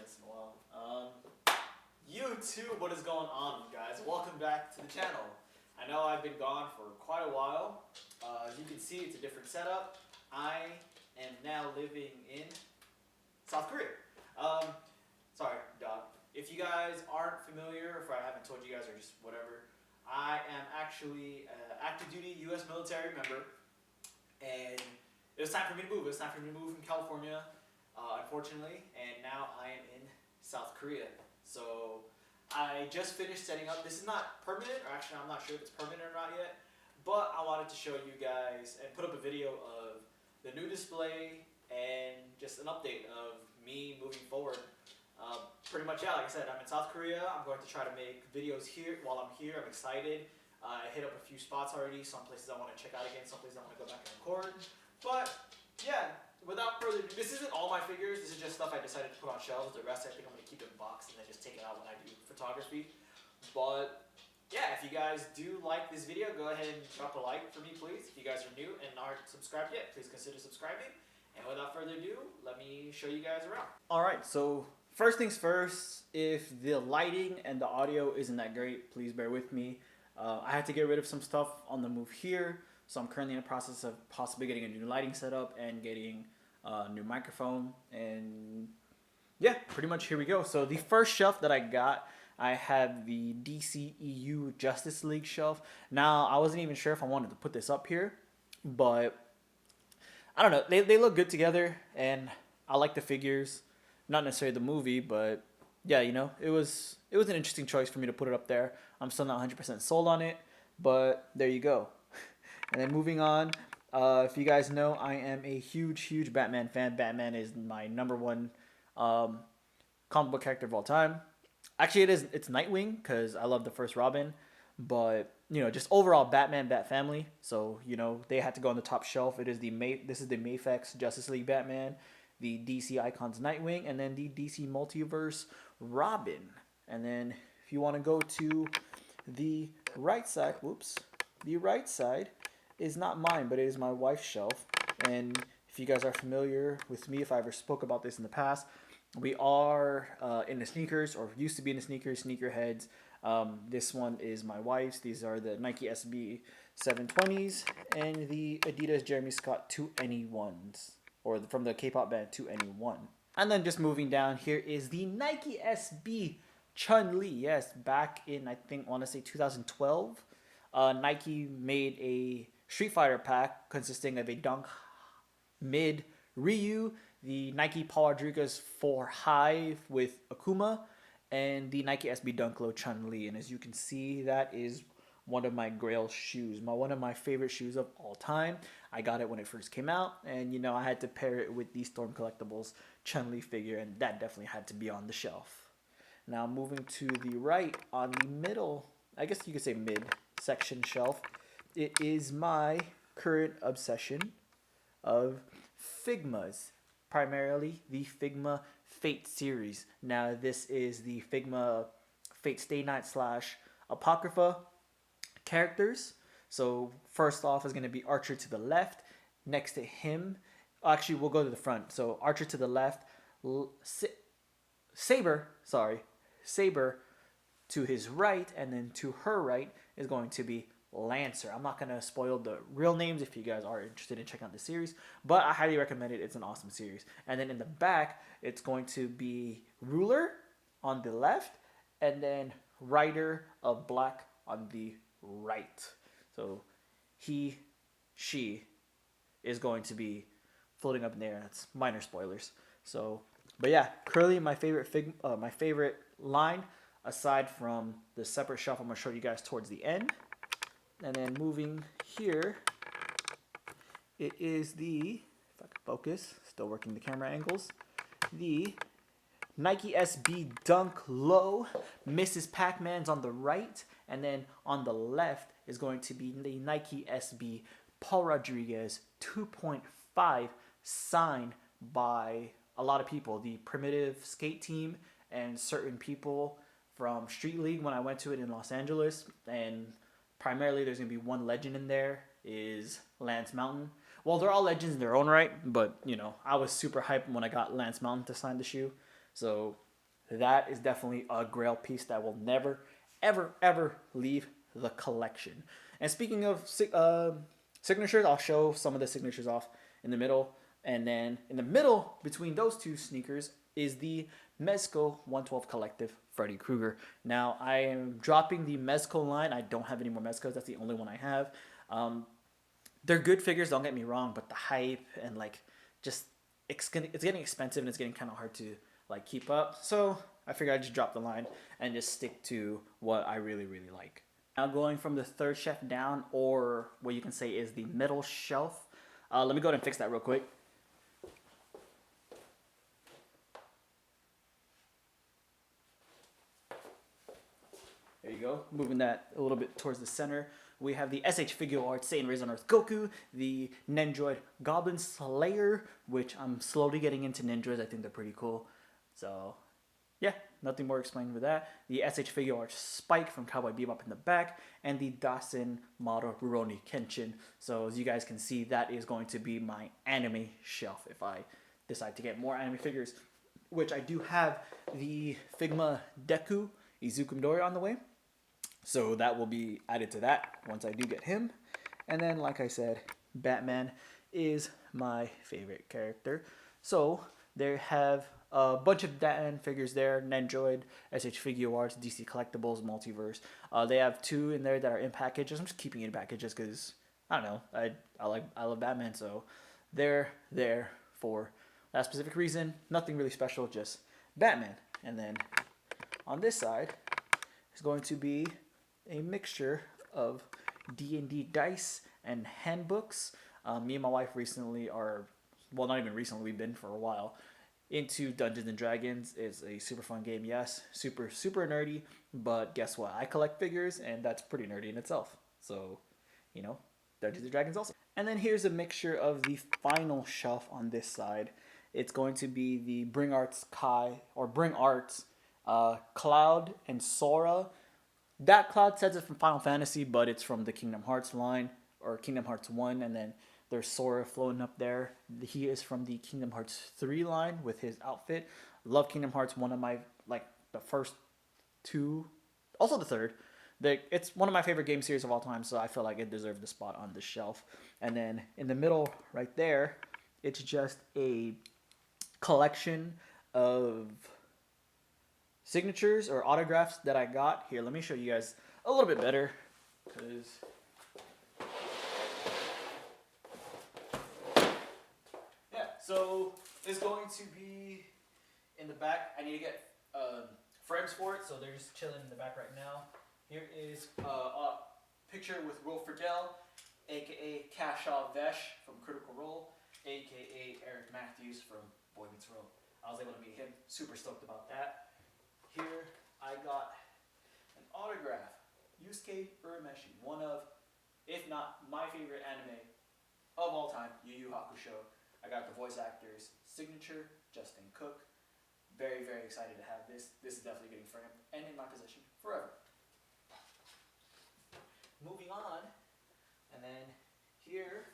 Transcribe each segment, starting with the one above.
this in a while. YouTube, what is going on, guys? Welcome back to the channel. I know I've been gone for quite a while. As you can see, it's a different setup. I am now living in South Korea. Sorry, dog. If you guys aren't familiar, if I haven't told you guys or just whatever, I am actually an active duty U.S. military member, and it was time for me to move. It was time for me to move from California, unfortunately, and now I am in South Korea. So I just finished setting up. This is not permanent, or actually I'm not sure if it's permanent or not yet, but I wanted to show you guys and put up a video of the new display and just an update of me moving forward. Pretty much, yeah, like I said, I'm in South Korea. I'm going to try to make videos here while I'm here. I'm excited. I hit up a few spots already, some places I want to check out again, some places I want to go back and record. But yeah, without further ado, this isn't all my figures. This is just stuff I decided to put on shelves. The rest I think I'm going to keep in a box and then just take it out when I do photography. But yeah, if you guys do like this video, go ahead and drop a like for me, please. If you guys are new and aren't subscribed yet, please consider subscribing. And without further ado, let me show you guys around. Alright, so first things first, if the lighting and the audio isn't that great, please bear with me. I had to get rid of some stuff on the move here, so I'm currently in the process of possibly getting a new lighting setup and getting a new microphone, and yeah, pretty much here we go. So the first shelf that I got, I had the DCEU Justice League shelf. Now, I wasn't even sure if I wanted to put this up here, but I don't know, they look good together, and I like the figures. Not necessarily the movie, but yeah, you know, it was an interesting choice for me to put it up there. I'm still not 100% sold on it, but there you go. And then moving on, if you guys know, I am a huge Batman fan. Batman is my #1 comic book character of all time. Actually, it's Nightwing, because I love the first Robin, but you know, just overall Batman, Bat family. So you know, they had to go on the top shelf. This is the Mafex Justice League Batman, the DC Icons Nightwing, and then the DC Multiverse Robin. And then if you want to go to the right side, the right side is not mine, but it is my wife's shelf. And if you guys are familiar with me, if I ever spoke about this in the past, we are in the sneakers, or used to be in the sneakerheads. This one is my wife's. These are the Nike SB 720s and the Adidas Jeremy Scott 2NE1s, or from the K-pop band 2NE1. And then just moving down, here is the Nike SB Chun-Li. Yes, back in, I want to say 2012, Nike made a Street Fighter pack consisting of a Dunk Mid Ryu, the Nike Paul Rodriguez 4 High with Akuma, and the Nike SB Dunk Low Chun-Li. And as you can see, that is one of my grail shoes, one of my favorite shoes of all time. I got it when it first came out, and you know, I had to pair it with the Storm Collectibles Chun-Li figure, and that definitely had to be on the shelf. Now moving to the right, on the middle, I guess you could say mid section shelf, it is my current obsession of Figmas, primarily the Figma Fate series. Now this is the Figma Fate Stay Night / Apocrypha characters. So first off is going to be Archer to the left. Next to him, actually we'll go to the front. So Archer to the left, Saber to his right, and then to her right is going to be Lancer. I'm not going to spoil the real names if you guys are interested in checking out the series, but I highly recommend it. It's an awesome series. And then in the back, it's going to be Ruler on the left, and then Rider of Black on the right. So she is going to be floating up in the air. That's minor spoilers. So, but yeah, currently my favorite line, aside from the separate shelf I'm going to show you guys towards the end. And then moving here, it is the, if I can focus, still working the camera angles, the Nike SB Dunk Low. Mrs. Pac-Man's on the right, and then on the left is going to be the Nike SB Paul Rodriguez 2.5, signed by a lot of people, the Primitive Skate Team and certain people from Street League when I went to it in Los Angeles. And primarily there's going to be one legend in there, is Lance Mountain. Well, they're all legends in their own right, but, you know, I was super hyped when I got Lance Mountain to sign the shoe. So, that is definitely a grail piece that will never, ever, ever leave the collection. And speaking of signatures, I'll show some of the signatures off in the middle. And then in the middle between those two sneakers is the Mezco 112 Collective Freddy Krueger. Now, I am dropping the Mezco line. I don't have any more Mezcos. That's the only one I have. They're good figures, don't get me wrong, but the hype and like just it's getting expensive and it's getting kind of hard to like keep up. So I figured I'd just drop the line and just stick to what I really really like. Now going from the third shelf down, or what you can say is the middle shelf. Let me go ahead and fix that real quick. There you go. Moving that a little bit towards the center. We have the SH Figure Arts Saiyan Raised on Earth Goku, the Nendroid Goblin Slayer, which I'm slowly getting into Nendroids. I think they're pretty cool. So, yeah, nothing more explained with that. The SH Figure Arts Spike from Cowboy Bebop in the back, and the Dasen model Rurouni Kenshin. So, as you guys can see, that is going to be my anime shelf if I decide to get more anime figures, which I do have the Figma Deku Izuku Midori on the way. So that will be added to that once I do get him. And then, like I said, Batman is my favorite character. So they have a bunch of Batman figures there: Nendroid, SH Figure Arts, DC Collectibles, Multiverse. They have 2 in there that are in packages. I'm just keeping it in packages because I don't know. I love Batman, so they're there for that specific reason. Nothing really special, just Batman. And then on this side is going to be a mixture of D&D dice and handbooks. Me and my wife recently well, not even recently, we've been for a while, into Dungeons and Dragons. It's a super fun game, yes, super nerdy, but guess what? I collect figures, and that's pretty nerdy in itself. So, Dungeons and Dragons also. And then here's a mixture of the final shelf on this side. It's going to be the Bring Arts Cloud and Sora. That Cloud says it's from Final Fantasy, but it's from the Kingdom Hearts line, or Kingdom Hearts 1, and then there's Sora floating up there. He is from the Kingdom Hearts 3 line with his outfit. Love Kingdom Hearts, one of my, the first 2, also the third. It's one of my favorite game series of all time, so I feel like it deserved the spot on the shelf. And then in the middle, right there, it's just a collection of signatures or autographs that I got. Here, let me show you guys a little bit better, because so it's going to be in the back. I need to get frames for it, so they're just chilling in the back right now. Here is a picture with Will Friedle, aka Kashaw Vesh from Critical Role, aka Eric Matthews from Boy Meets World. I was able to meet him. Super stoked about that. Here I got an autograph, Yusuke Urameshi, one of, if not my favorite anime of all time, Yu Yu Hakusho. I got the voice actor's signature, Justin Cook. Very excited to have this. This is definitely getting framed and in my possession forever. Moving on, and then here,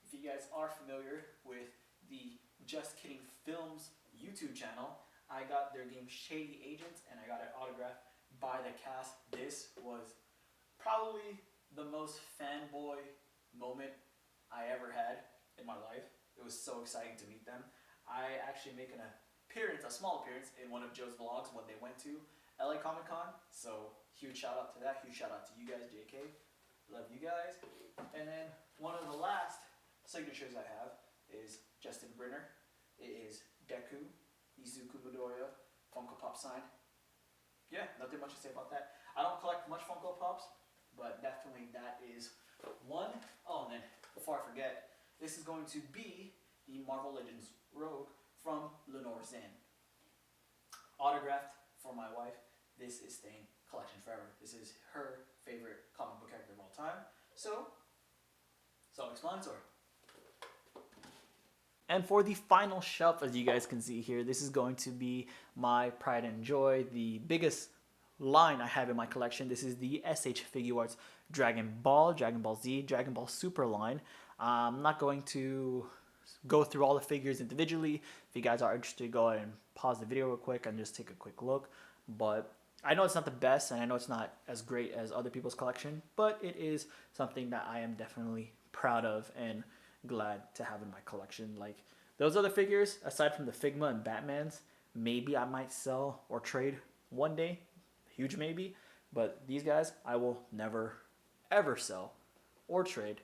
if you guys are familiar with the Just Kidding Films YouTube channel, I got their game Shady Agents, and I got an autograph by the cast. This was probably the most fanboy moment I ever had in my life. It was so exciting to meet them. I actually make a small appearance in one of Joe's vlogs when they went to LA Comic Con. So huge shout out to that. Huge shout out to you guys, JK. Love you guys. And then one of the last signatures I have is Justin Brinner. It is Deku Izuku Midori Funko Pop sign. Yeah, nothing much to say about that. I don't collect much Funko Pops, but definitely that is one. Oh, and then before I forget, this is going to be the Marvel Legends Rogue from Lenore Zan. Autographed for my wife. This is staying collection forever. This is her favorite comic book character of all time. So, self-explanatory. And for the final shelf, as you guys can see here, this is going to be my pride and joy, the biggest line I have in my collection. This is the SH Figure Arts Dragon Ball Z, Dragon Ball Super line. I'm not going to go through all the figures individually. If you guys are interested, go ahead and pause the video real quick and just take a quick look. But I know it's not the best, and I know it's not as great as other people's collection, but it is something that I am definitely proud of and glad to have in my collection. Like those other figures, aside from the Figma and Batmans, maybe I might sell or trade one day, huge maybe, but these guys I will never ever sell or trade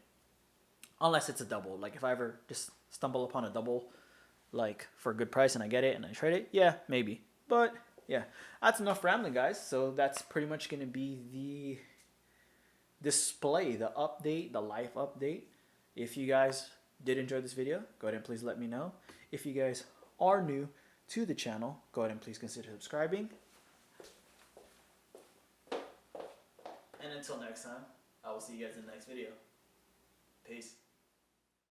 unless it's a double. Like if I ever just stumble upon a double like for a good price and I get it and I trade it, yeah, maybe. But yeah, that's enough rambling, guys. So that's pretty much going to be the display, the update, the life update. If you guys did enjoy this video, go ahead and please let me know. If you guys are new to the channel, go ahead and please consider subscribing. And until next time, I will see you guys in the next video. Peace.